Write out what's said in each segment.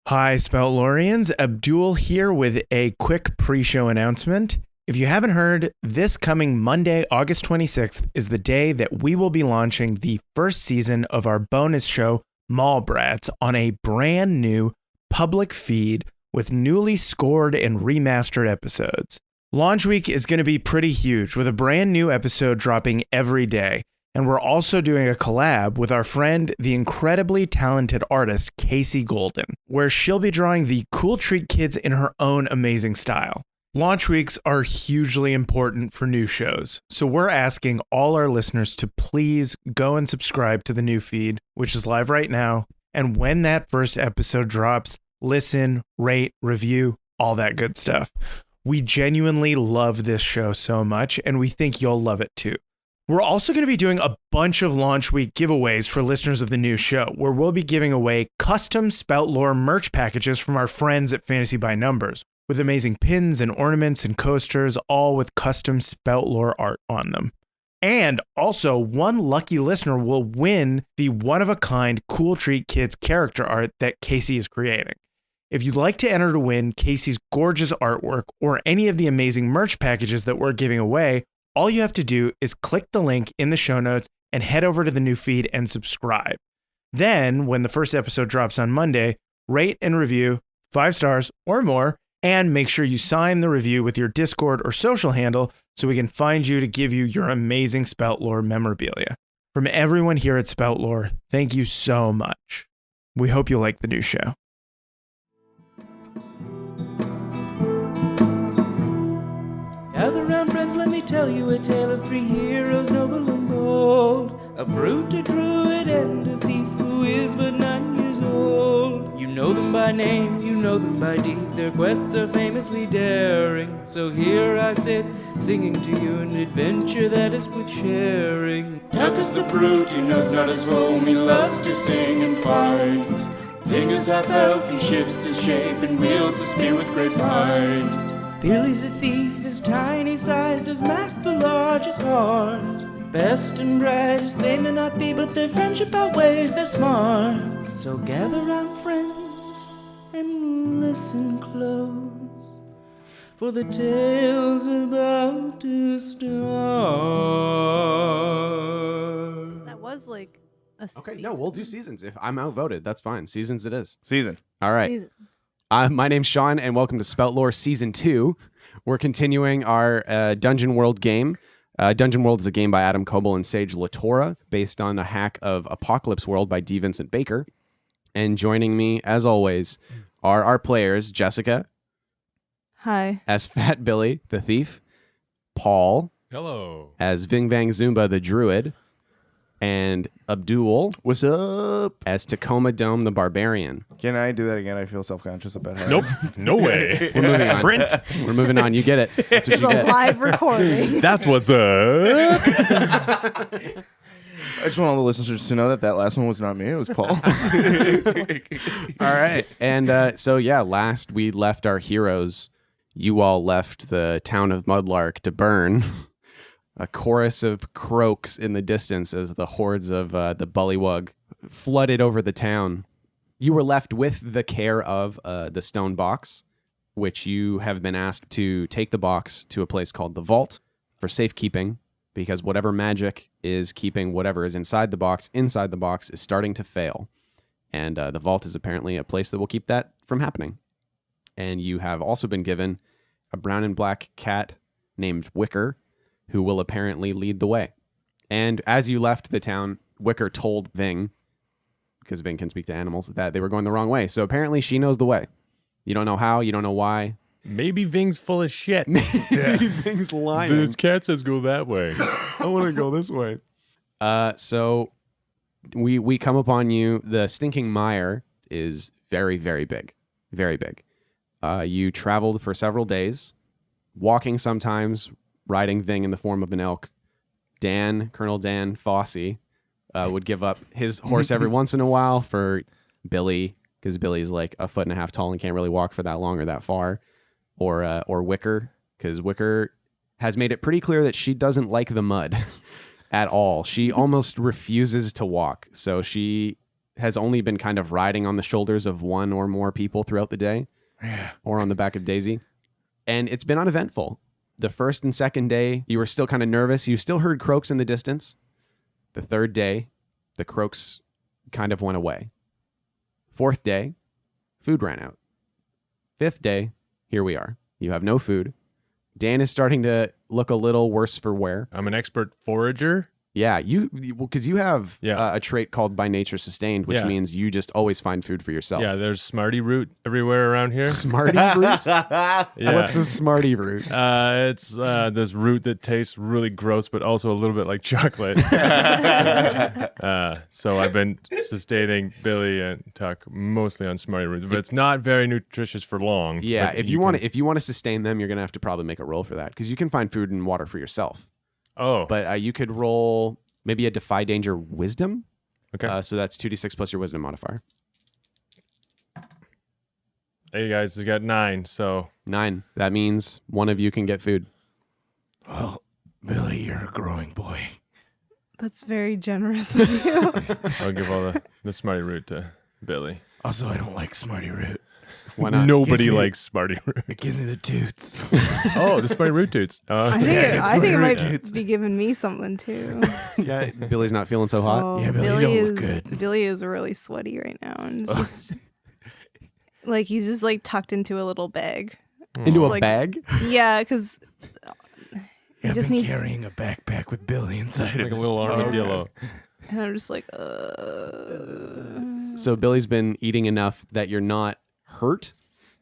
Hi, Spout Loreans. Abdul here with a quick pre-show announcement. If you haven't heard, this coming Monday, August 26th, is the day that we will be launching the first season of our bonus show, Mallbrats, on a brand new public feed with newly scored and remastered episodes. Launch week is going to be pretty huge, with a brand new episode dropping every day. And we're also doing a collab with our friend, the incredibly talented artist, Casey Golden, where she'll be drawing the Cool Treat Kids in her own amazing style. Launch weeks are hugely important for new shows, so we're asking all our listeners to please go and subscribe to the new feed, which is live right now. And when that first episode drops, listen, rate, review, all that good stuff. We genuinely love this show so much, and we think you'll love it too. We're also going to be doing a bunch of launch week giveaways for listeners of the new show, where we'll be giving away custom Spout Lore merch packages from our friends at Fantasy by Numbers, with amazing pins and ornaments and coasters, all with custom Spout Lore art on them. And also, one lucky listener will win the one-of-a-kind Cool Treat Kids character art that Casey is creating. If you'd like to enter to win Casey's gorgeous artwork or any of the amazing merch packages that we're giving away, all you have to do is click the link in the show notes and head over to the new feed and subscribe. Then, when the first episode drops on Monday, rate and review 5 stars or more, and make sure you sign the review with your Discord or social handle so we can find you to give you your amazing Spout Lore memorabilia. From everyone here at Spout Lore, thank you so much. We hope you like the new show. Gather round, friends, let me tell you a tale of 3 heroes, noble and bold. A brute, a druid, and a thief who is but 9 years old. You know them by name, you know them by deed. Their quests are famously daring. So here I sit, singing to you an adventure that is worth sharing. Tuck is the brute, he knows not his home, he loves to sing and fight. Thing is half elf, he shifts his shape and wields a spear with great might. Billy's a thief, his tiny size does mask the largest heart. Best and brightest they may not be, but their friendship outweighs their smarts. So gather round, friends, and listen close, for the tale's about to start. That was like a Okay, season. no, we'll do seasons. If I'm outvoted, that's fine. Seasons it is. Season. All right. Season. My name's Shawn, and welcome to Spout Lore Season 2. We're continuing our Dungeon World game. Dungeon World is a game by Adam Coble and Sage Latora, based on the hack of Apocalypse World by D. Vincent Baker. And joining me, as always, are our players, Jessica, Hi. as Fat Billy, the thief, Paul, Hello. as Ving Bang Zumba, the druid, and Abdul, What's up? as Tacoma Dome, the barbarian. Can I do that again? I feel self-conscious about how Nope. No way. We're moving on. Print. We're moving on. You get it. That's what It's you a get. live recording. That's what's up. I just want all the listeners to know that last one was not me. It was Paul. All right. And so, yeah, last we left our heroes, you all left the town of Mudlark to burn. A chorus of croaks in the distance as the hordes of the Bullywug flooded over the town. You were left with the care of the stone box, which you have been asked to take the box to a place called the Vault for safekeeping, because whatever magic is keeping whatever is inside the box is starting to fail. And the Vault is apparently a place that will keep that from happening. And you have also been given a brown and black cat named Wicker, who will apparently lead the way. And as you left the town, Wicker told Ving, because Ving can speak to animals, that they were going the wrong way. So apparently she knows the way. You don't know how, you don't know why. Maybe Ving's full of shit. Maybe Ving's lying. This cat says go that way. I want to go this way. So we come upon you. The stinking mire is very, very big. Very big. You traveled for several days, walking sometimes, riding Ving in the form of an elk. Colonel Dan Fossey, would give up his horse every once in a while for Billy, because Billy's like 1.5 feet tall and can't really walk for that long or that far. Or Wicker, because Wicker has made it pretty clear that she doesn't like the mud at all. She almost refuses to walk. So she has only been kind of riding on the shoulders of one or more people throughout the day. Yeah. Or on the back of Daisy. And it's been uneventful. The first and second day, you were still kind of nervous. You still heard croaks in the distance. The third day, the croaks kind of went away. Fourth day, food ran out. Fifth day, here we are. You have no food. Dan is starting to look a little worse for wear. I'm an expert forager. Yeah, because you have Yeah. a trait called by nature sustained, which Yeah. means you just always find food for yourself. Yeah, there's Smarty root everywhere around here. Smarty root? Yeah. What's a Smarty root? It's this root that tastes really gross, but also a little bit like chocolate. So I've been sustaining Billy and Tuck mostly on Smarty roots, but it's not very nutritious for long. Yeah, But if you want to sustain them, you're gonna have to probably make a roll for that because you can find food and water for yourself. Oh, But you could roll maybe a Defy Danger Wisdom. okay. So that's 2d6 plus your Wisdom modifier. Hey guys, we got 9. So 9. That means one of you can get food. Well, Billy, you're a growing boy. That's very generous of you. I'll give all the Smarty root to Billy. Also, I don't like Smarty Root. Why not? Nobody Gives me- likes Smarty root. It gives me the toots. Oh, the Smarty root toots. I think, Yeah, I think it might it's- be giving me something too. Yeah, Billy's not feeling so hot. Oh, Yeah, Billy, you Billy don't is look good. Billy is really sweaty right now, and it's just like he's just like tucked into a little bag. Into a like- bag? Yeah, because Yeah, I've just been needs- carrying a backpack with Billy inside Like of a it. little armadillo. and I'm just like, So Billy's been eating enough that you're not hurt.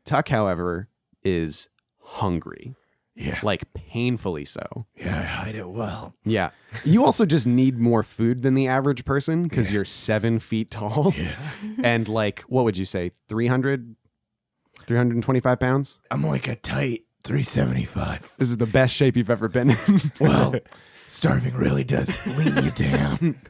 Tuck, however, is hungry. Yeah. Like painfully so. Yeah, I hide it well. Yeah. You also just need more food than the average person because you're 7 feet tall. Yeah. And like, what would you say? 325 pounds? I'm like a tight 375. This is the best shape you've ever been in. Well, starving really does lean you down.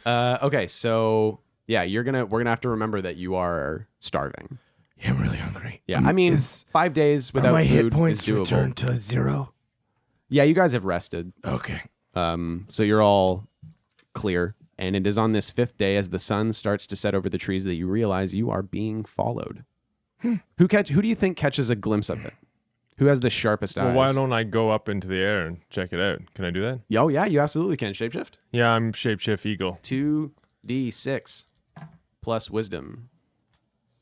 Okay, so yeah, we're gonna have to remember that you are starving. Yeah, I'm really hungry. Yeah, I mean, 5 days Are without my hit food points is doable. returned to 0? Yeah, you guys have rested, Okay. so you're all clear. And it is on this 5th day, as the sun starts to set over the trees, that you realize you are being followed. Who do you think catches a glimpse of it? Who has the sharpest eyes? Well, why don't I go up into the air and check it out? Can I do that? Oh yeah, you absolutely can. Shapeshift. Yeah, I'm Shapeshift Eagle. 2d6 plus wisdom.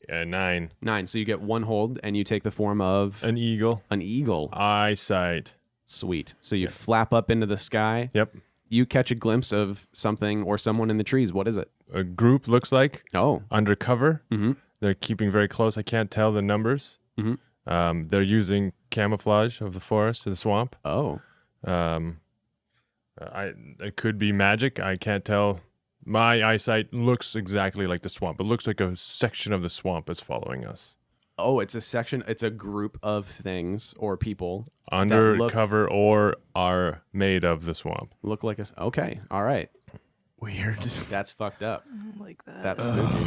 Yeah, 9. 9. So you get 1 hold, and you take the form of An eagle. an eagle. Eyesight. Sweet. So you flap up into the sky. Yep. You catch a glimpse of something or someone in the trees. What is it? A group looks like Oh. undercover. Mm-hmm. They're keeping very close. I can't tell the numbers. Mhm. They're using camouflage of the forest and the swamp. Oh. It could be magic. I can't tell. My eyesight looks exactly like the swamp. It looks like a section of the swamp is following us. Oh, it's a section. It's a group of things or people Undercover or are made of the swamp. look like us. Okay. All right. Weird. That's fucked up. I don't like that. That's spooky.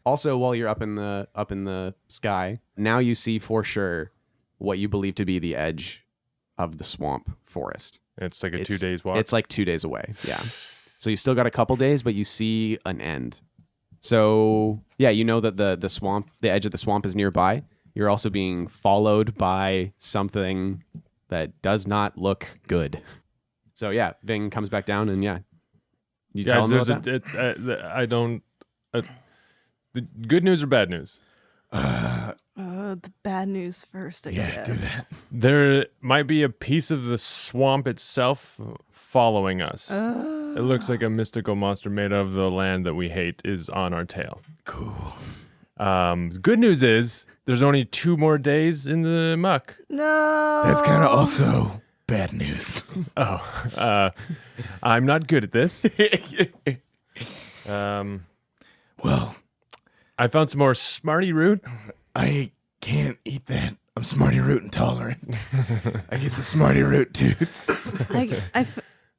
Also, while you're up in the sky, now you see for sure what you believe to be the edge of the swamp forest. It's like a It's- 2 days walk. It's like 2 days away. Yeah. So you've still got a couple days, but you see an end. So yeah, you know that the swamp, the edge of the swamp is nearby. You're also being followed by something that does not look good. So yeah, Ving comes back down and yeah. You tell him there's about that? I don't. The good news or bad news? The bad news first, I Yeah, do guess. that. There might be a piece of the swamp itself following us. It looks like a mystical monster made of the land that we hate is on our tail. Cool. Good news is there's only 2 more days in the muck. No. That's kind of also bad news. Oh, I'm not good at this. Well, I found some more Smarty root. I can't eat that. I'm Smarty Root intolerant. I get the Smarty Root toots.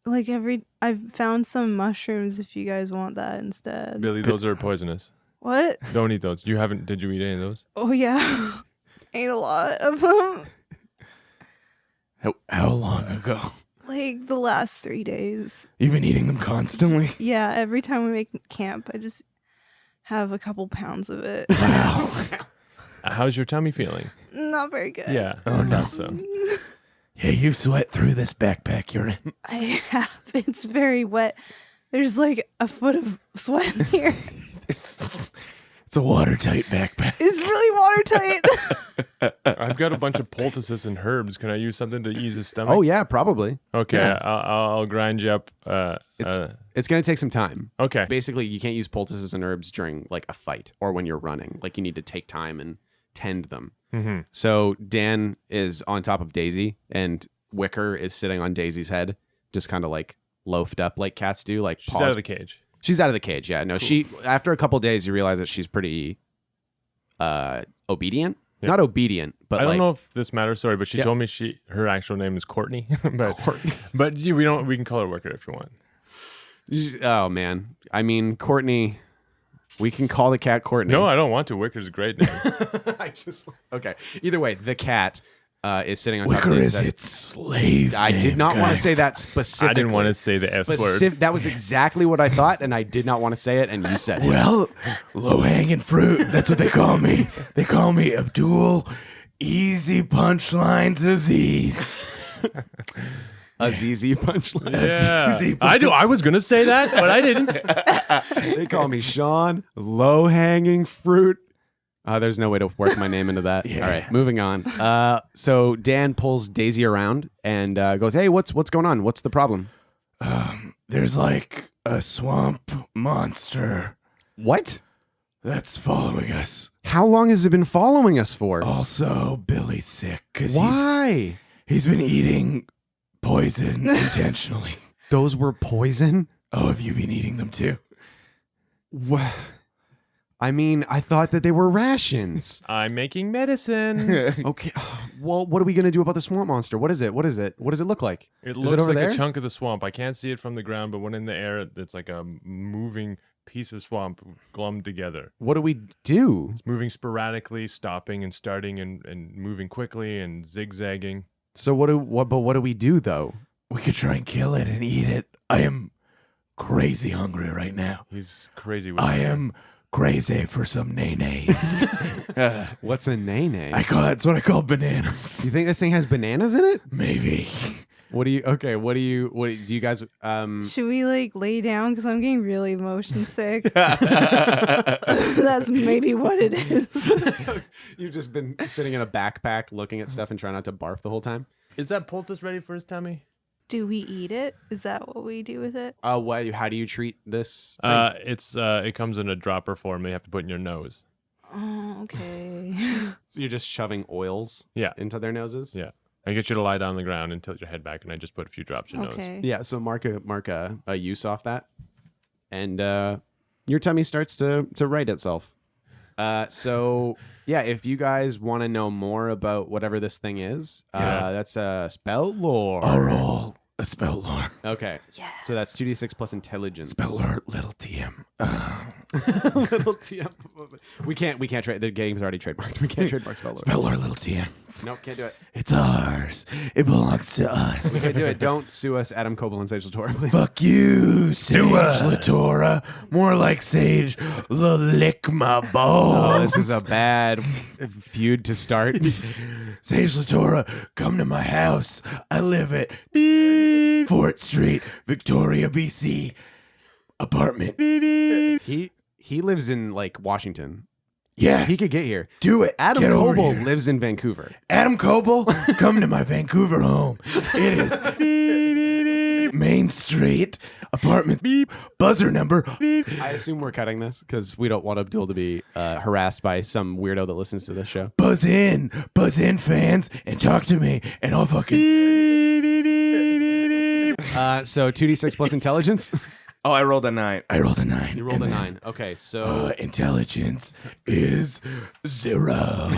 I've found some mushrooms if you guys want that instead. Billy, those are poisonous. What? Don't eat those. Did you eat any of those? Oh yeah. Ate a lot of them. How long ago? Like the last 3 days. You've been eating them constantly? Yeah, every time we make camp, I just have a couple pounds of it. Wow. How's your tummy feeling? Not very good. Yeah. Oh, no. Not so. Yeah, you sweat through this backpack you're in. I have. It's very wet. There's like a foot of sweat in here. It's a watertight backpack. It's really watertight. I've got a bunch of poultices and herbs. Can I use something to ease his stomach? Oh yeah, probably. Okay, Yeah. I'll grind you up. It's gonna take some time. Okay. Basically, you can't use poultices and herbs during like a fight or when you're running. Like you need to take time and tend them. Mm-hmm. So Dan is on top of Daisy, and Wicker is sitting on Daisy's head, just kind of like loafed up like cats do. Like She's out of the cage. She's out of the cage. Yeah, no. She after a couple days, you realize that she's pretty obedient. Yeah. Not obedient, but I don't like, know if this matters. Sorry, but she Yeah. told me her actual name is Courtney. but we can call her Wicker if you want. Oh man, I mean Courtney. We can call the cat Courtney. No, I don't want to. Wicker's a great name. Okay. Either way, the cat is sitting on top Wicker of is his head. its slave. I did name, not want to guys. say that specifically. I didn't want to say the S word. That was exactly what I thought, and I did not want to say it, and you said it. Well, low-hanging fruit. That's what they call me. They call me Abdul Easy Punchlines Aziz. Aziz punchline. Yeah, Easy I do. I was gonna say that, but I didn't. They call me Shawn Low-hanging Fruit. There's no way to work my name into that. Yeah. All right, moving on. So Dan pulls Daisy around and goes, "Hey, what's going on? What's the problem?" There's like a swamp monster What? that's following us. How long has it been following us for? Also, Billy's sick because Why? he's been eating poison intentionally. Those were poison? Oh, have you been eating them too? What? I mean, I thought that they were rations. I'm making medicine. Okay. Well, what are we going to do about the swamp monster? What is it? What does it look like? It Is looks it over like there? a chunk of the swamp. I can't see it from the ground, but when in the air, it's like a moving piece of swamp glummed together. What do we do? It's moving sporadically, stopping and starting and moving quickly and zigzagging. So what do we do though? We could try and kill it and eat it. I am crazy hungry right now. He's crazy with I it. am crazy for some nays. What's a nene? It's what I call bananas. You think this thing has bananas in it? Maybe. What do you guys Should we like lay down? Because I'm getting really motion sick. That's maybe what it is. You've just been sitting in a backpack looking at stuff and trying not to barf the whole time? Is that poultice ready for his tummy? Do we eat it? Is that what we do with it? How do you treat this? It comes in a dropper form that you have to put in your nose. Oh, okay. So you're just shoving oils Yeah. into their noses? Yeah. I get you to lie down on the ground and tilt your head back, and I just put a few drops in your nose. Okay. Yeah, so mark a use off that, and your tummy starts to right itself. So yeah, if you guys want to know more about whatever this thing is, that's Spout Lore. I'll roll a Spout Lore. Okay, Yes. so that's 2d6 plus intelligence. Spout Lore, little TM. Little TM. We can't trade. The game's already trademarked. We can't trademark Spout Lore. Spout Lore, little TM. Nope, can't do it. It's ours. It belongs to We us. can't do it. Don't sue us, Adam Coble and Sage Latora, please. Fuck you, Sage Latora. More like Sage lick my balls. Oh, this is a bad feud to start. Sage Latora, come to my house. I live at Fort Street, Victoria, BC. Apartment. He lives in like Washington. Yeah, He could get here. do it. Adam Get over Coble here. lives in Vancouver. Adam Coble, come to my Vancouver home. It is Main Street, apartment buzzer number. I assume we're cutting this because we don't want Abdul to be harassed by some weirdo that listens to this show. Buzz in, fans, and talk to me, and I'll fucking. So 2d6 plus intelligence. Oh, I rolled a 9. I rolled a 9. You rolled a and 9. Okay, so Intelligence is 0.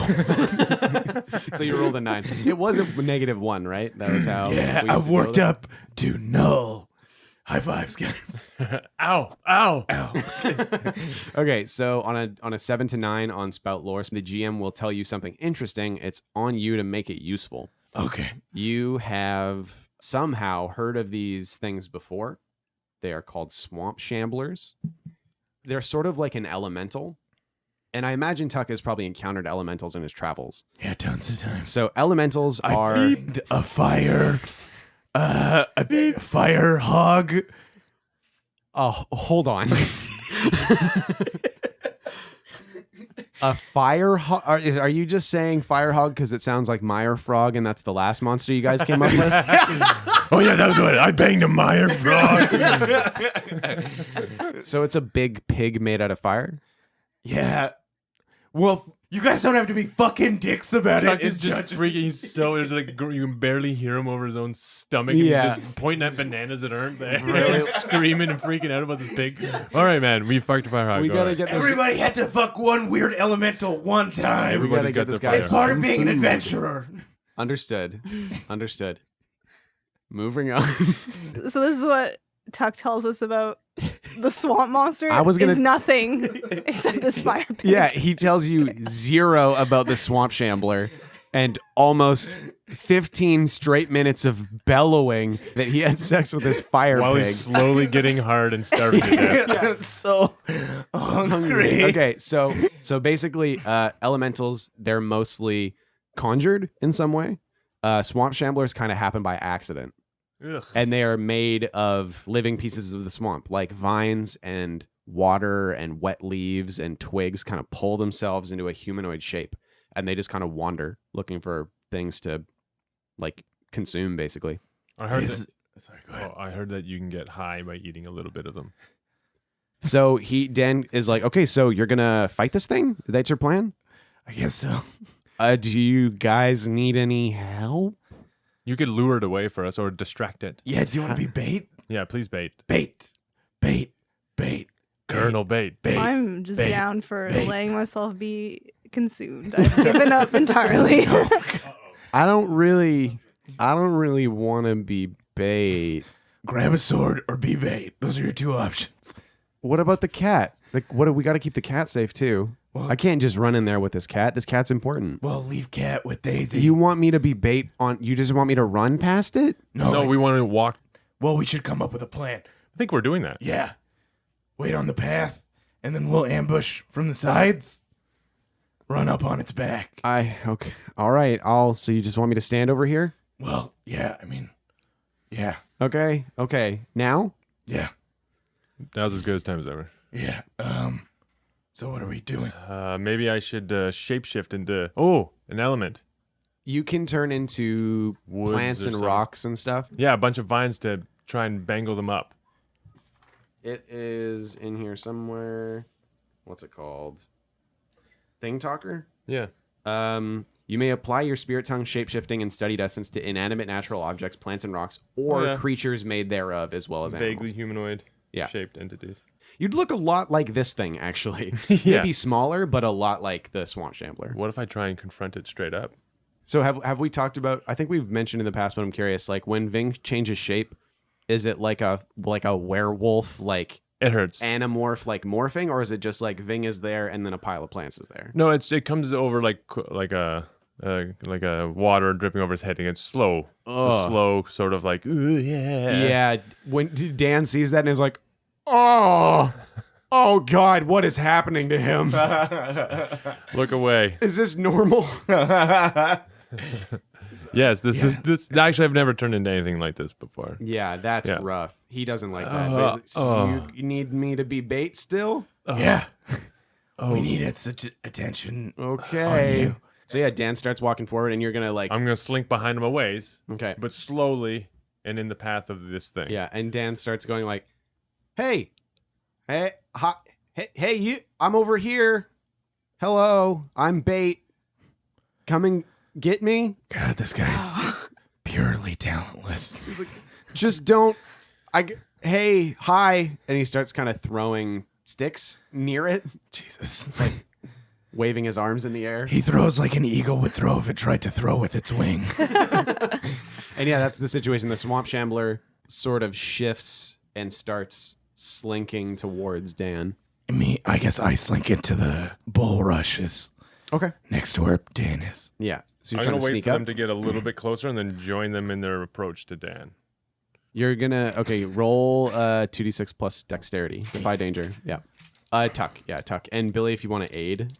you rolled a 9. It was a -1, right? That was how. Yeah, we used I've to worked deal with up to null. High fives, guys. Ow! Ow! Ow. it. Okay, so on a 7 to 9 on Spout Lore, the GM will tell you something interesting. It's on you to make it useful. Okay. You have somehow heard of these things before. They are called swamp shamblers. they're sort of like an elemental. And I imagine Tuck has probably encountered elementals in his travels. Yeah, tons of times. So elementals are a fire hog. Oh, hold on. A fire hog? Are you just saying fire hog because it sounds like Meyer frog and that's the last monster you guys came up with? Oh yeah, that was what I banged a Meyer frog. So it's a big pig made out of fire? Yeah. Well, you guys don't have to be fucking dicks about Tuck it. is just freaking. He's so there's like you can barely hear him over his own stomach. Yeah. And he's just pointing at bananas that aren't there, really screaming and freaking out about this pig. All right, man, we fucked a fire hog. We Go gotta ahead. get this. Everybody had to fuck one weird elemental one time. We gotta Everybody's get got this their guy. It's part of some being an food. adventurer. Understood. Moving on. So this is what Tuck tells us about the swamp monster. I was gonna- is nothing except this fire pig. Yeah, he tells you 0 about the swamp shambler and almost 15 straight minutes of bellowing that he had sex with this fire While pig. he's slowly getting hard and starving to death. I'm so hungry. Okay, so basically, elementals, they're mostly conjured in some way. Swamp shamblers kind of happen by accident. Ugh. And they are made of living pieces of the swamp, like vines and water and wet leaves and twigs kind of pull themselves into a humanoid shape. And they just kind of wander looking for things to like consume, basically. I heard Is- that. Sorry, go ahead. I heard that you can get high by eating a little bit of them. So Dan is like, okay, so you're going to fight this thing? That's your plan? I guess so. Do you guys need any help? You could lure it away for us or distract it. Yeah, do you want to be bait? Yeah, please bait. Bait. Bait. Bait. Colonel bait. Bait. I'm just Bait. down for Bait. letting myself be consumed. I've given up entirely. I don't really want to be bait. Grab a sword or be bait. Those are your two options. What about the cat? Like, what do we got to keep the cat safe too? Well- I can't just run in there with this cat. This cat's important. Well, leave cat with Daisy. You want me to be bait on? You just want me to run past it? No, we want to walk. Well, we should come up with a plan. I think we're doing that. Yeah. Wait on the path, and then we'll ambush from the sides. Run up on its back. Okay. All right. So you just want me to stand over here? Well, yeah, I mean, yeah, Okay. Now? yeah, That was as good as time as ever. yeah. So what are we doing? Maybe I should shapeshift into an element. You can turn into Woods plants or and something. rocks and stuff. Yeah, a bunch of vines to try and bangle them up. It is in here somewhere. What's it called? Thing Talker? Yeah. You may apply your spirit tongue shapeshifting and studied essence to inanimate natural objects, plants and rocks, or Oh, yeah. creatures made thereof, as well as Vaguely animals. humanoid Yeah. shaped entities. You'd look a lot like this thing, actually. Yeah. Maybe smaller, but a lot like the swamp shambler. What if I try and confront it straight up? So have we talked about? I think we've mentioned in the past, but I'm curious. Like when Ving changes shape, is it like a werewolf, like It hurts. anamorph, like morphing, or is it just like Ving is there and then a pile of plants is there? No, it comes over like a water dripping over his head, and it's slow. It's a Ugh. slow sort of like yeah. Yeah. When Dan sees that and is like, oh God, what is happening to him? Look away. Is this normal? Yes, this is this. Actually, I've never turned into anything like this before. Yeah, that's Yeah. rough. He doesn't like that. But you need me to be bait still? Yeah, Oh, we need its attention. Okay. On you. So yeah, Dan starts walking forward, and you're gonna like. I'm gonna slink behind him a ways, Okay. but slowly and in the path of this thing. Yeah, and Dan starts going like, "Hey, hi, hey, you! I'm over here. Hello, I'm bait. Come and get me. God, this guy's purely talentless. Just don't. Hey, hi!" And he starts kind of throwing sticks near it, Jesus. waving his arms in the air. He throws like an eagle would throw if it tried to throw with its wing. And yeah, that's the situation. The swamp shambler sort of shifts and starts slinking towards Dan. I guess I slink into the bulrushes Okay. next to where Dan is. Yeah. So you're I'm trying gonna to wait sneak for up. them to get a little bit closer and then join them in their approach to Dan. You're gonna roll 2d6 plus dexterity. Defy danger. Yeah. Tuck. Yeah, Tuck. And Billy, if you want to aid,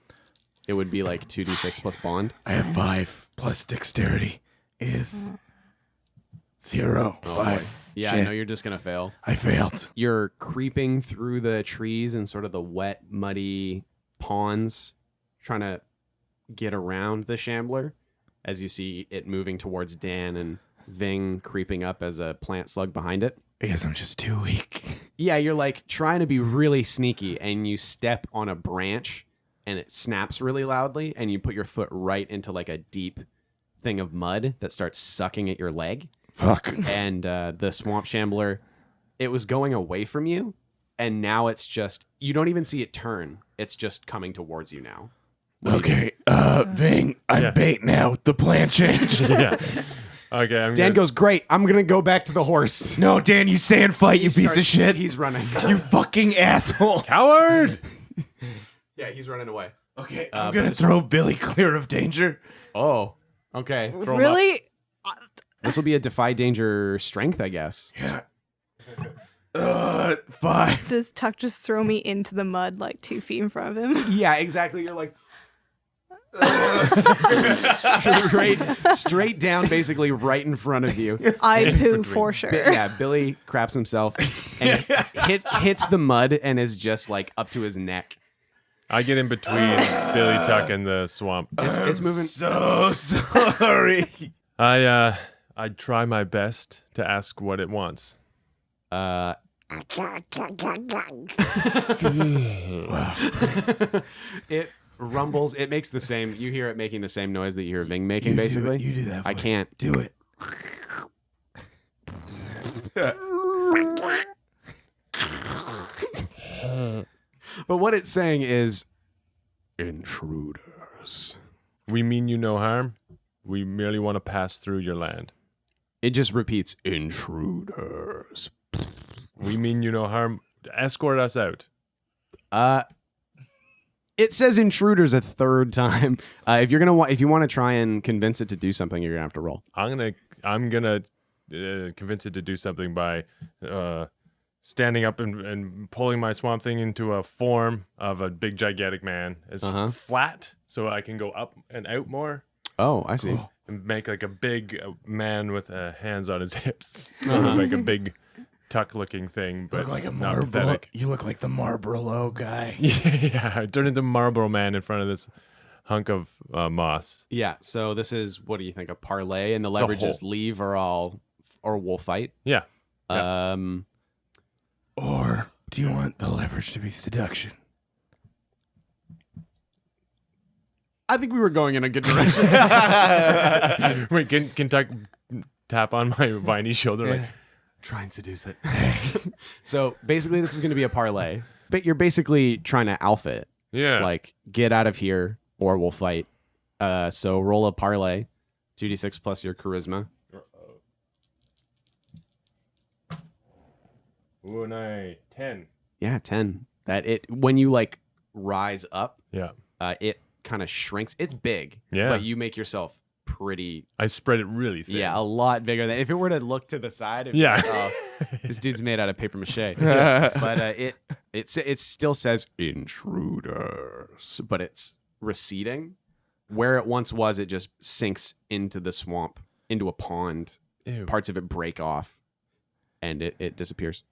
it would be like 2d6 plus bond. I have 5 plus dexterity is 0. Oh, 5. boy. Yeah, Shit. I know you're just going to fail. I failed. You're creeping through the trees and sort of the wet, muddy ponds, trying to get around the Shambler as you see it moving towards Dan and Ving creeping up as a plant slug behind it. I guess I'm just too weak. Yeah, you're like trying to be really sneaky and you step on a branch and it snaps really loudly and you put your foot right into like a deep thing of mud that starts sucking at your leg. Fuck. And the swamp shambler, it was going away from you and now it's just, you don't even see it turn. It's just coming towards you now. Okay, Ving, I'm Yeah. bait now. The plan changed. Yeah. Okay. Dan goes, great, I'm going to go back to the horse. No, Dan, you say and fight, you piece of shit. He's running. You fucking asshole. Coward. Yeah, he's running away. Okay, but I'm gonna it's- throw Billy clear of danger. Oh, okay. Throw 'em Really? This will be a defy danger strength, I guess. Yeah. 5. Does Tuck just throw me into the mud like 2 feet in front of him? Yeah, exactly. You're like straight down, basically right in front of you. I poo for sure. Yeah, Billy craps himself and hits the mud and is just like up to his neck. I get in between Billy, Tuck, and the swamp. It's moving. So sorry. I try my best to ask what it wants. It rumbles. It makes the same. You hear it making the same noise that you hear Ving making, basically. You do that. I voice. can't. do it. But what it's saying is intruders. We mean you no harm. We merely want to pass through your land. It just repeats intruders. We mean you no harm. Escort us out. It says intruders a third time. If you want to try and convince it to do something, you're gonna have to roll. I'm gonna convince it to do something by standing up and pulling my swamp thing into a form of a big gigantic man. It's flat, so I can go up and out more. Oh, I see. Cool. And make like a big man with hands on his hips, sort of like a big Tuck-looking thing, You but look like a not Marlboro. pathetic. You look like the Marlboro guy. Yeah, I turned into Marlboro Man in front of this hunk of moss. Yeah. So this is, what do you think, a parlay, and the It's a leverages leave or we'll fight. Yeah. Or do you want the leverage to be seduction? I think we were going in a good direction. Wait, can Tuck tap on my viney shoulder? Like, Try and seduce it. So basically, this is going to be a parlay. But you're basically trying to alpha it. yeah. Like, get out of here or we'll fight. So roll a parlay, 2d6 plus your charisma. Ooh, nice. 10. Yeah, 10. When you like rise up, Yeah. it kind of shrinks. It's big. Yeah. But you make yourself pretty. I spread it really thin. Yeah, a lot bigger than if it were to look to the side. It'd be Yeah. like, oh, this dude's made out of paper mache. But it still says intruders, but it's receding. Where it once was, it just sinks into the swamp, into a pond. Ew. Parts of it break off, and it disappears.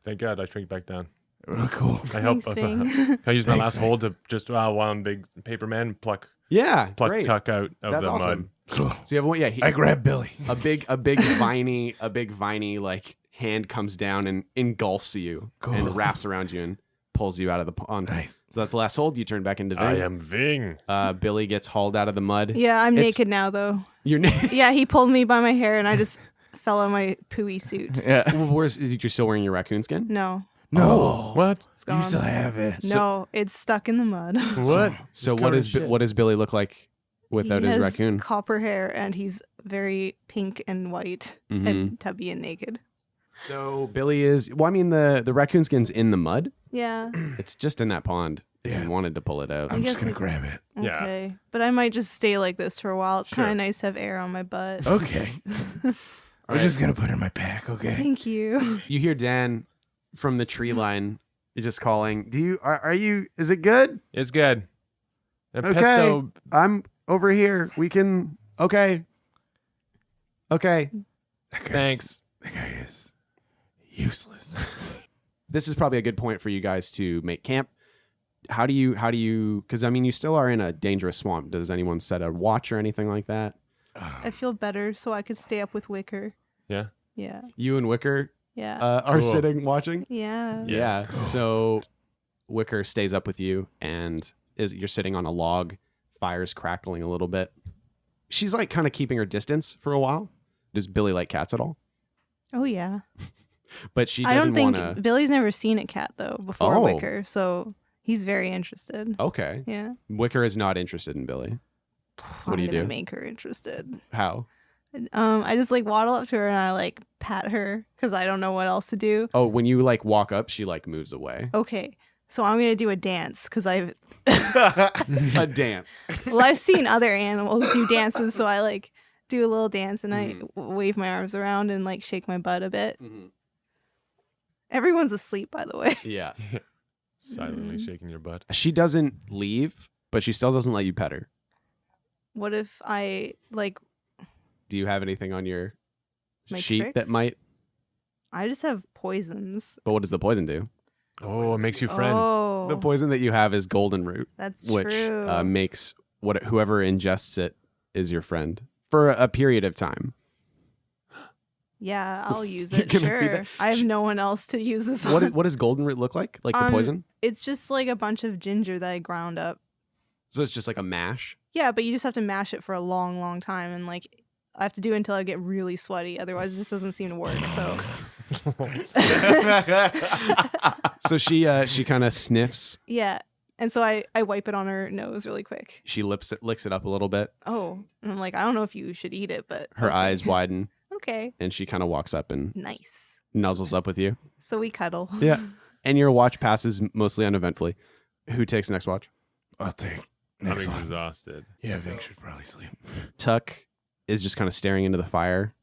Thank God I shrink back down. Oh, cool. I help. Thanks, Ving. I use my Thanks, last Ving. hold to just while I'm big paper man pluck Yeah, great. Tuck out of That's the awesome. mud. Cool. So you have one. Yeah, I grab Billy. a big viney like hand comes down and engulfs you Cool. and wraps around you and pulls you out of the pond. Nice. So that's the last hold. You turn back into Ving. I am Ving. Billy gets hauled out of the mud. Yeah, I'm It's- naked now though. You're Yeah, he pulled me by my hair and I just fell on my pooey suit. Yeah. you're still wearing your raccoon skin? No, No. What? it's You gone. still have it. No, it's stuck in the mud. What? So It's what covered is in shit. what does Billy look like without he his has raccoon? copper hair and he's very pink and white Mhm. and tubby and naked. So Billy is. Well, I mean the raccoon skin's in the mud. Yeah. It's just in that pond. If Yeah. you wanted to pull it out. I'm guess just gonna we- grab it. Yeah. Okay. But I might just stay like this for a while. It's Sure. kind of nice to have air on my butt. Okay. I'm just gonna put it in my pack. Okay. Thank you. You hear Dan from the tree line You're just calling. Are you? Is it good? It's good. And Okay. pesto. I'm over here. We can. Okay. Thanks. That guy is useless. This is probably a good point for you guys to make camp. How do you? Because I mean, you still are in a dangerous swamp. Does anyone set a watch or anything like that? I feel better, so I could stay up with Wicker. Yeah. Yeah. You and Wicker Yeah. are Cool. sitting watching. yeah. Yeah. So Wicker stays up with you, and you're sitting on a log. Fire's crackling a little bit. She's like kind of keeping her distance for a while. Does Billy like cats at all? Oh yeah. But she I don't doesn't think want to. Billy's never seen a cat though before Oh. Wicker, so he's very interested. Okay. Yeah. Wicker is not interested in Billy. What do you I'm gonna do? Make her interested. How? I just like waddle up to her and I like pat her because I don't know what else to do. Oh, when you like walk up, she like moves away. Okay, so I'm gonna do a dance because I've A dance. well I've seen other animals do dances, so I like do a little dance and I wave my arms around and like shake my butt a bit. Everyone's asleep, by the way. Yeah. Silently shaking your butt. She doesn't leave, but she still doesn't let you pet her. What if I like? Do you have anything on your My sheet that tricks? might? I just have poisons. But what does the poison do? Oh, it makes you friends. Oh, The poison that you have is golden root, that's which true. makes whoever ingests it is your friend for a period of time. Yeah, I'll use You're it. gonna be Sure. the- I have no one else to use this What on. what does golden root look like? Like the poison? It's just like a bunch of ginger that I ground up. So it's just like a mash. Yeah, but you just have to mash it for a long, long time, and like I have to do it until I get really sweaty. Otherwise, it just doesn't seem to work. So So she kind of sniffs. yeah, and so I wipe it on her nose really quick. She licks it up a little bit. Oh, and I'm like, I don't know if you should eat it, but Her okay. eyes widen, Okay, and she kind of walks up and nice. nuzzles up with you. So we cuddle. Yeah. And your watch passes mostly uneventfully. Who takes the next watch? I'll take I'm next one. exhausted. Yeah, Vic should probably sleep. Tuck is just kind of staring into the fire,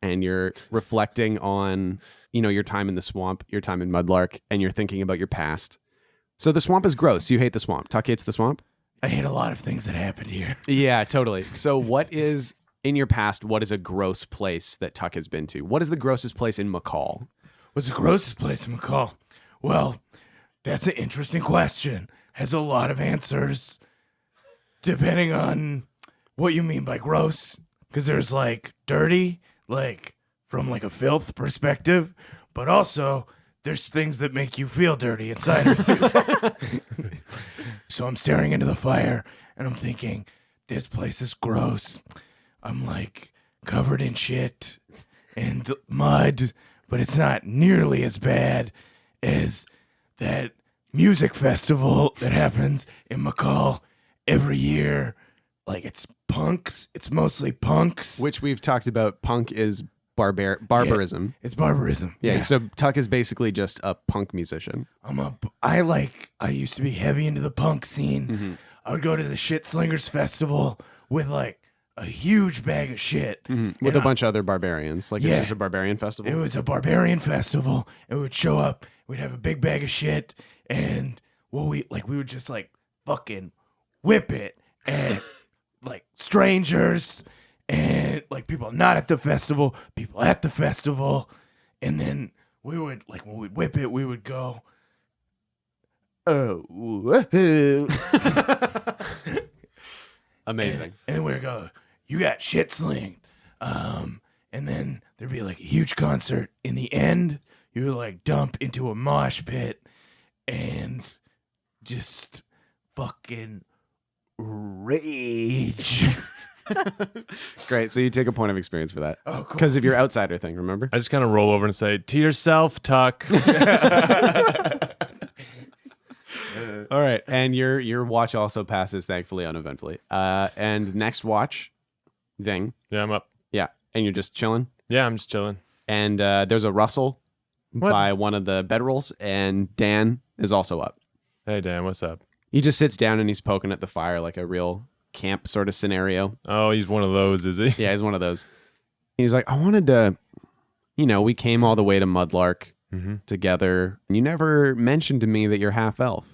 and you're reflecting on, your time in the swamp, your time in Mudlark, and you're thinking about your past. So the swamp is gross. You hate the swamp. Tuck hates the swamp? I hate a lot of things that happened here. Yeah, totally. So what is, in your past, what is a gross place that Tuck has been to? What is the grossest place in McCall? What's the grossest place in McCall? Well, that's an interesting question. Has a lot of answers, depending on what you mean by gross. Because there's like dirty, like from like a filth perspective, but also there's things that make you feel dirty inside of you. So I'm staring into the fire and I'm thinking, this place is gross. I'm like covered in shit and mud, but it's not nearly as bad as that music festival that happens in McCall every year. Like it's punks. It's mostly punks. Which we've talked about. Punk is barbarism. It's barbarism. Yeah. So Tuck is basically just a punk musician. I used to be heavy into the punk scene. Mm-hmm. I would go to the Shit Slingers Festival with like a huge bag of shit. With a bunch of other barbarians. Like, Yeah. it's just a barbarian festival. It was a barbarian festival, and we would show up. We'd have a big bag of shit, and we would just like fucking whip it at like strangers and like people not at the festival, people at the festival, and then we would like when we'd whip it, we would go, oh, woohoo. Amazing. And we'd go, you got shit slinged. And then there'd be like a huge concert. In the end, you would like dump into a mosh pit and just fucking rage. Great. So you take a point of experience for that. Oh, cool. Because of your outsider thing, remember? I just kind of roll over and say, to yourself, Tuck. All right. And your watch also passes, thankfully, uneventfully. And next watch, Ving. Yeah, I'm up. Yeah. And you're just chilling. Yeah, I'm just chilling. And there's a rustle What? by one of the bedrolls, and Dan is also up. Hey, Dan, what's up? He just sits down and he's poking at the fire like a real camp sort of scenario. Oh, he's one of those, is he? Yeah, he's one of those. He's like, I wanted to, we came all the way to Mudlark together. You never mentioned to me that you're half elf.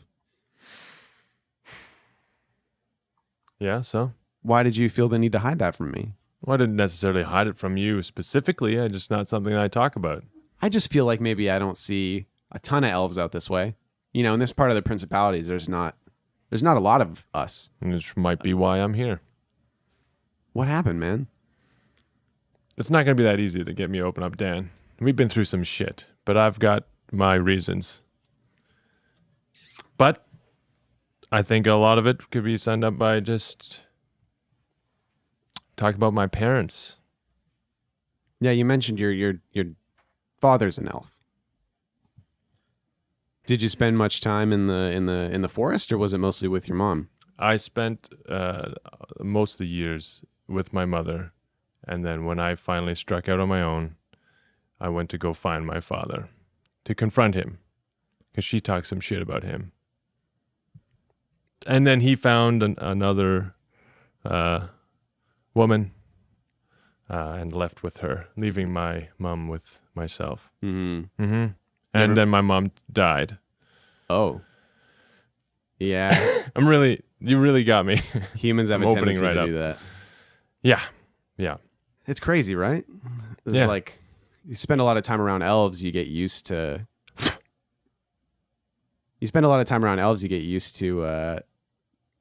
Yeah, so? Why did you feel the need to hide that from me? Well, I didn't necessarily hide it from you specifically. It's just not something I talk about. I just feel like maybe I don't see a ton of elves out this way. You know, in this part of the principalities, there's not a lot of us. And this might be why I'm here. What happened, man? It's not going to be that easy to get me to open up, Dan. We've been through some shit, but I've got my reasons. But I think a lot of it could be summed up by just talking about my parents. Yeah, you mentioned your father's an elf. Did you spend much time in the forest, or was it mostly with your mom? I spent most of the years with my mother, and then when I finally struck out on my own, I went to go find my father, to confront him, because she talked some shit about him. And then he found another woman and left with her, leaving my mom with myself. And then my mom died. Oh. Yeah. You really got me. Humans have a opening tendency right to up. do that. Yeah. It's crazy, right? It's Yeah. like you spend a lot of time around elves, you get used to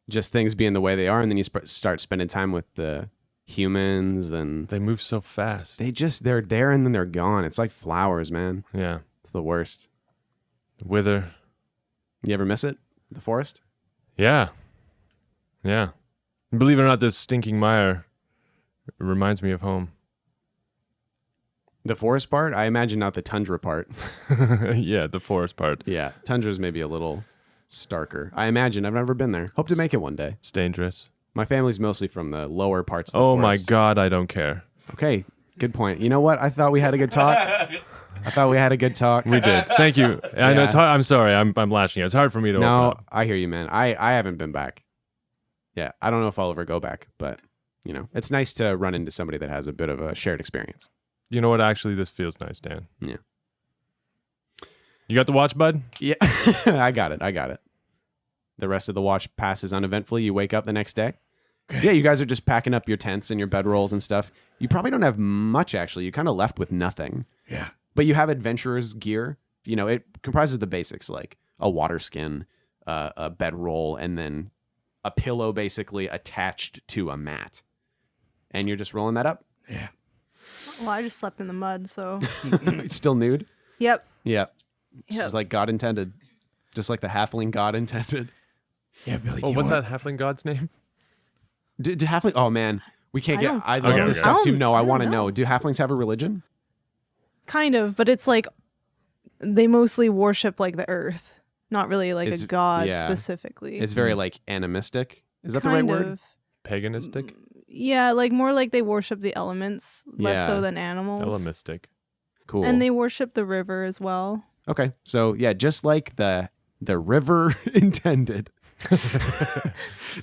just things being the way they are, and then you start spending time with the humans, and They move so fast. they're there and then they're gone. It's like flowers, man. Yeah. It's the worst. Wither. You ever miss it? The forest? Yeah. Believe it or not, this stinking mire reminds me of home. The forest part? I imagine not the tundra part. Yeah, the forest part. Yeah, tundra's maybe a little starker. I imagine. I've never been there. Hope to make it one day. It's dangerous. My family's mostly from the lower parts of the Oh my forest. God, I don't care. Okay, good point. You know what? I thought we had a good talk. We did. Thank you. I know it's hard. I'm sorry. I'm lashing out. It's hard for me to open No, up. I hear you, man. I haven't been back. Yeah, I don't know if I'll ever go back, but you know, it's nice to run into somebody that has a bit of a shared experience. You know what? Actually, this feels nice, Dan. Yeah. You got the watch, bud? Yeah, I got it. The rest of the watch passes uneventfully. You wake up the next day. Okay. Yeah, you guys are just packing up your tents and your bedrolls and stuff. You probably don't have much, actually. You kind of left with nothing. Yeah. But you have adventurer's gear. You know, it comprises the basics, like a water skin, a bedroll, and then a pillow basically attached to a mat. And you're just rolling that up? Yeah. Well, I just slept in the mud, so. It's still nude? Yep. Yeah. Just like God intended. Just like the halfling God intended. Yeah, Billy. Oh, what's that halfling god's name? Do halfling... Oh, man. We can't get... I love Okay, this okay. stuff, too. I No, I don't want to know. know. Do halflings have a religion? Kind of, but it's like they mostly worship like the earth, not really like It's- a god yeah. specifically. It's very, like, animistic. Is that the right Kind word? of. Paganistic? Yeah, like more like they worship the elements, less Yeah. so than animals. Elemistic. Cool. And they worship the river as well. Okay. So, yeah, just like the river intended.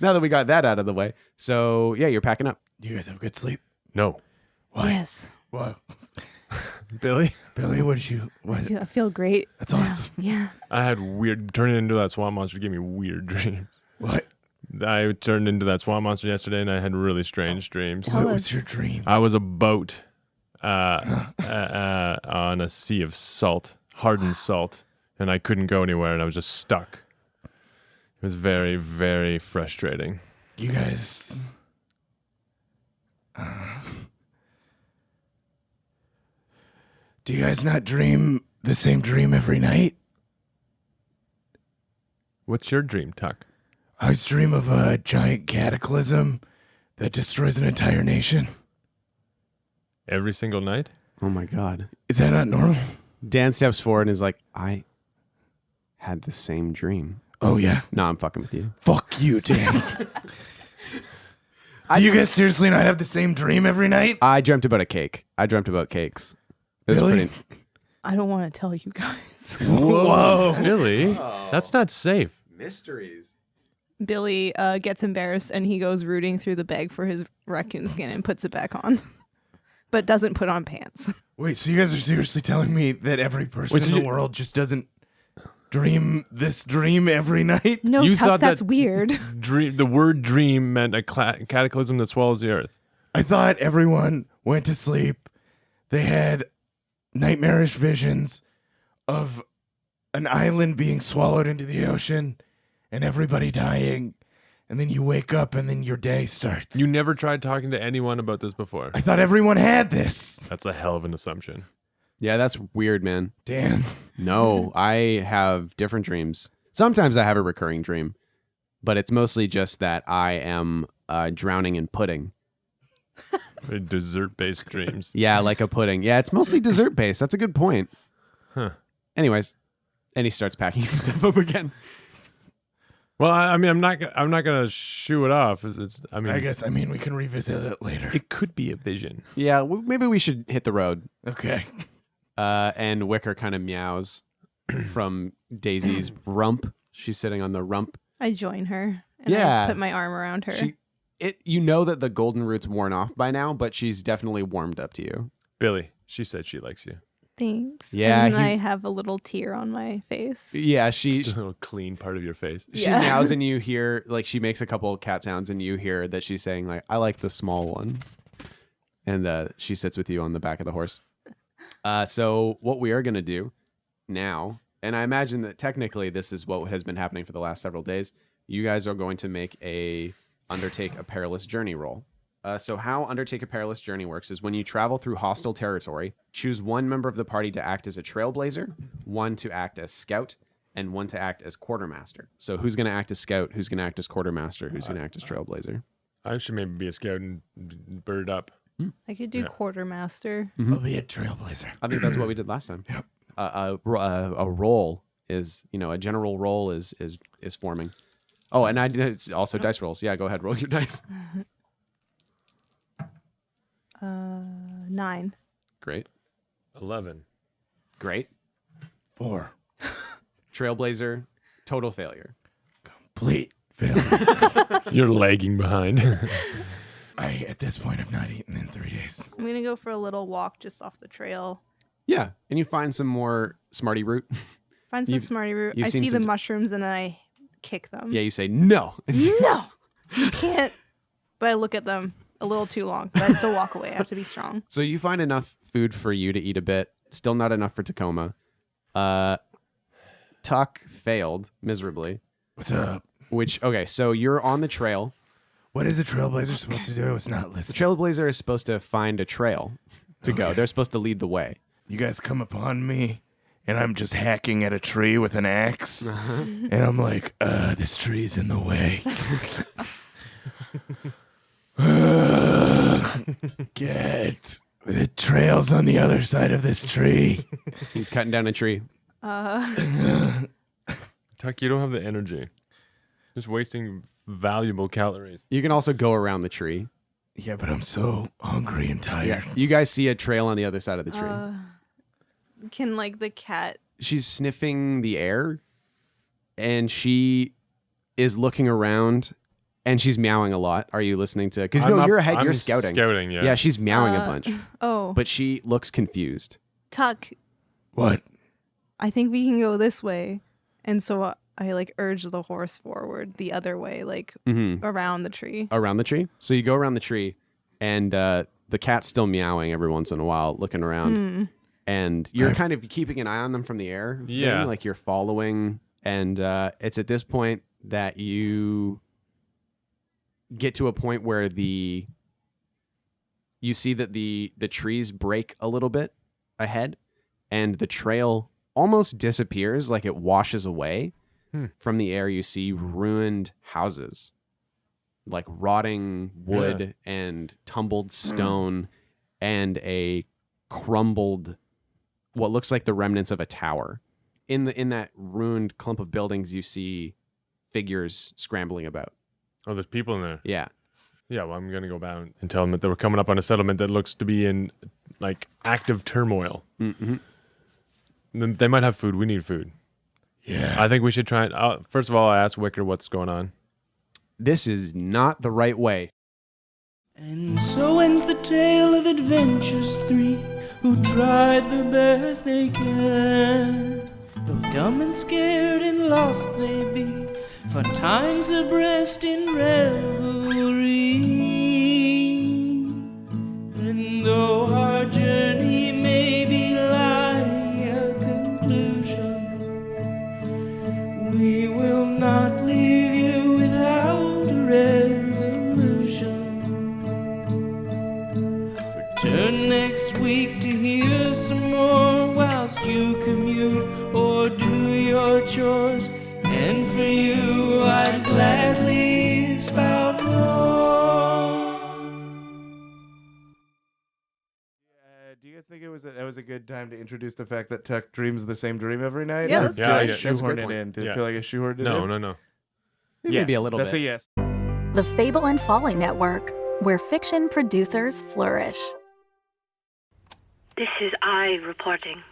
Now that we got that out of the way. So, yeah, you're packing up. You guys have a good sleep? No. Why? Yes. Wow. Billy? Billy, what? Yeah, I feel great. That's now. awesome. Yeah. I had turning into that swamp monster gave me weird dreams. What? I turned into that swamp monster yesterday and I had really strange dreams. Tell What was us. your dream? I was a boat on a sea of salt, hardened salt, and I couldn't go anywhere and I was just stuck. It was very, very frustrating. You guys. Do you guys not dream the same dream every night? What's your dream, Tuck? I always dream of a giant cataclysm that destroys an entire nation. Every single night? Oh, my God. Is that not normal? Dan steps forward and is like, I had the same dream. Oh, yeah. No, I'm fucking with you. Fuck you, Dan. Do you guys seriously not have the same dream every night? I dreamt about a cake. I dreamt about cakes. It was Really? pretty... I don't want to tell you guys. Whoa. Billy? That's not safe. Mysteries. Billy gets embarrassed and he goes rooting through the bag for his raccoon skin and puts it back on. but doesn't put on pants. Wait, so you guys are seriously telling me that every person in the world just doesn't dream this dream every night? No, You Tuck, thought that's that- weird. The word dream meant a cataclysm that swallows the earth. I thought everyone went to sleep. They had nightmarish visions of an island being swallowed into the ocean and everybody dying. And then you wake up and then your day starts. You never tried talking to anyone about this before. I thought everyone had this. That's a hell of an assumption. Yeah, that's weird, man. Damn. No, I have different dreams. Sometimes I have a recurring dream, but it's mostly just that I am drowning in pudding. Dessert-based dreams. Yeah, like a pudding. Yeah, it's mostly dessert-based. That's a good point. Huh. Anyways, and he starts packing his stuff up again. Well, I mean, I'm not gonna shoo it off. I mean, we can revisit it later. it could be a vision. Yeah, maybe we should hit the road. Okay. And Wicker kind of meows from Daisy's rump. She's sitting on the rump. I join her. And Yeah. I put my arm around her. You know that the golden root's worn off by now, but she's definitely warmed up to you. Billy, she said she likes you. Thanks. Yeah, And I have a little tear on my face. Yeah, she Just a little clean part of your face. Yeah. meows and you hear, like, she makes a couple of cat sounds and you hear that she's saying, like, I like the small one. And she sits with you on the back of the horse. So what we are going to do now, and I imagine that technically this is what has been happening for the last several days, you guys are going to undertake a perilous journey roll. So how Undertake a Perilous Journey works is when you travel through hostile territory, choose one member of the party to act as a trailblazer, one to act as scout, and one to act as quartermaster. So who's going to act as scout? Who's going to act as quartermaster? Who's going to act as trailblazer? I should maybe be a scout and bird up. I could do Yeah. quartermaster. I'll be a trailblazer. I think that's what we did last time. Yep. A roll is, a general roll is forming. Oh, and it's also dice rolls. Yeah, go ahead, roll your dice. 9. Great. 11. Great. 4. Trailblazer, total failure. Complete failure. You're lagging behind. I, at this point, have not eaten in 3 days. I'm going to go for a little walk just off the trail. Yeah, and you find some more Smarty root. Find some You've- Smarty root. you've I seen see some the mushrooms and I kick them. Yeah, you say no. No, you can't. But I look at them a little too long. But I still walk away. I have to be strong. So you find enough food for you to eat a bit. Still not enough for Tacoma. Tuck failed miserably. What's up? Okay, so you're on the trail. What is a trailblazer supposed to do? It's not The listening. trailblazer is supposed to find a trail to go. Okay. They're supposed to lead the way. You guys come upon me, and I'm just hacking at a tree with an axe. And I'm like, this tree's in the way. Get the trail's on the other side of this tree. He's cutting down a tree. Tuck, you don't have the energy. Just wasting valuable calories. You can also go around the tree. Yeah, but I'm so hungry and tired. You guys see a trail on the other side of the tree. Can like the cat? She's sniffing the air and she is looking around and she's meowing a lot. Are you listening to? Because you're ahead, you're scouting. Scouting, yeah. Yeah, she's meowing a bunch, Oh, but she looks confused. Tuck. What? I think we can go this way. And so I like urge the horse forward the other way, like around the tree. Around the tree. So you go around the tree and the cat's still meowing every once in a while, looking around. And you're kind of keeping an eye on them from the air. Yeah. Like you're following. And it's at this point that you get to a point where you see that the trees break a little bit ahead and the trail almost disappears, like it washes away. From the air. You see ruined houses, like rotting wood and tumbled stone and a crumbled, what looks like the remnants of a tower. In that ruined clump of buildings, you see figures scrambling about. Oh, there's people in there. Yeah. Yeah, well, I'm going to go down and tell them that they were coming up on a settlement that looks to be in, like, active turmoil. Mm-hmm. Then they might have food. We need food. Yeah. I think we should try and... first of all, I asked Wicker what's going on. This is not the right way. And so ends the tale of adventures three who tried the best they can. Though dumb and scared and lost they be, fun times abreast in revelry. And though our journey may be like a conclusion, we will not leave you without a resolution. Return next week to hear some more whilst you commute or do your chores. And for you, I'd gladly spout more. Do you guys think that was a good time to introduce the fact that Tuck dreams the same dream every night? Yeah, Or let's did do I it. That's a shoehorn good it point. in? Did Yeah. it feel like I shoehorned it No, in? no. Maybe a little That's bit. a yes. The Fable and Folly Network, where fiction producers flourish. This is I reporting.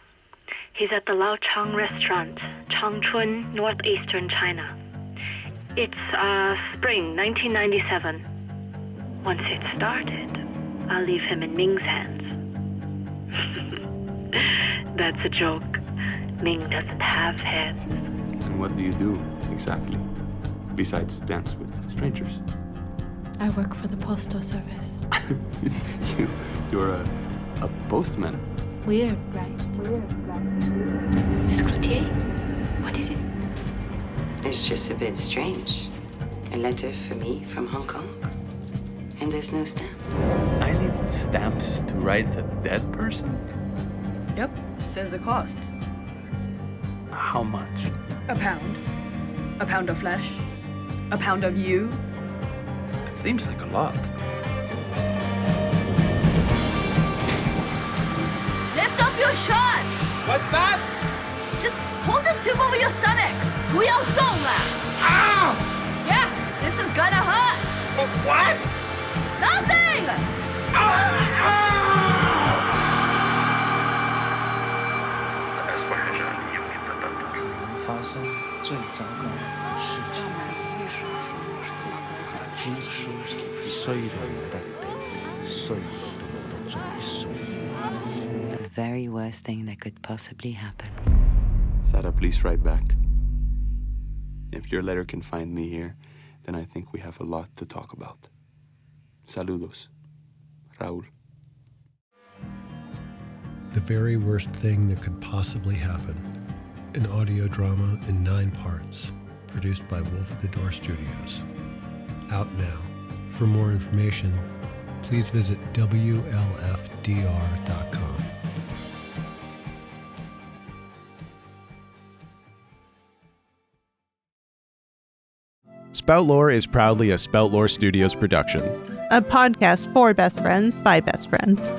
He's at the Laochang restaurant, Changchun, northeastern China. It's spring 1997. Once it's started, I'll leave him in Ming's hands. That's a joke. Ming doesn't have hands. And what do you do, exactly? Besides dance with strangers? I work for the postal service. You're a postman. Weird, right? Miss Cloutier, what is it? It's just a bit strange. A letter for me from Hong Kong. And there's no stamp. I need stamps to write a dead person? Yep, there's a cost. How much? £1. A pound of flesh. A pound of you. It seems like a lot. Lift up your shirt! What's that? Just hold this tube over your stomach. 不要动了. Ow! Yeah, this is gonna hurt. What? Nothing! 发生最糟糕的事情。The very worst thing that could possibly happen. Sarah, please write back. If your letter can find me here, then I think we have a lot to talk about. Saludos. Raúl. The very worst thing that could possibly happen. An audio drama in 9 parts, produced by Wolf at the Door Studios. Out now. For more information, please visit WLFDR.com. Spout Lore is proudly a Spout Lore Studios production. A podcast for best friends by best friends.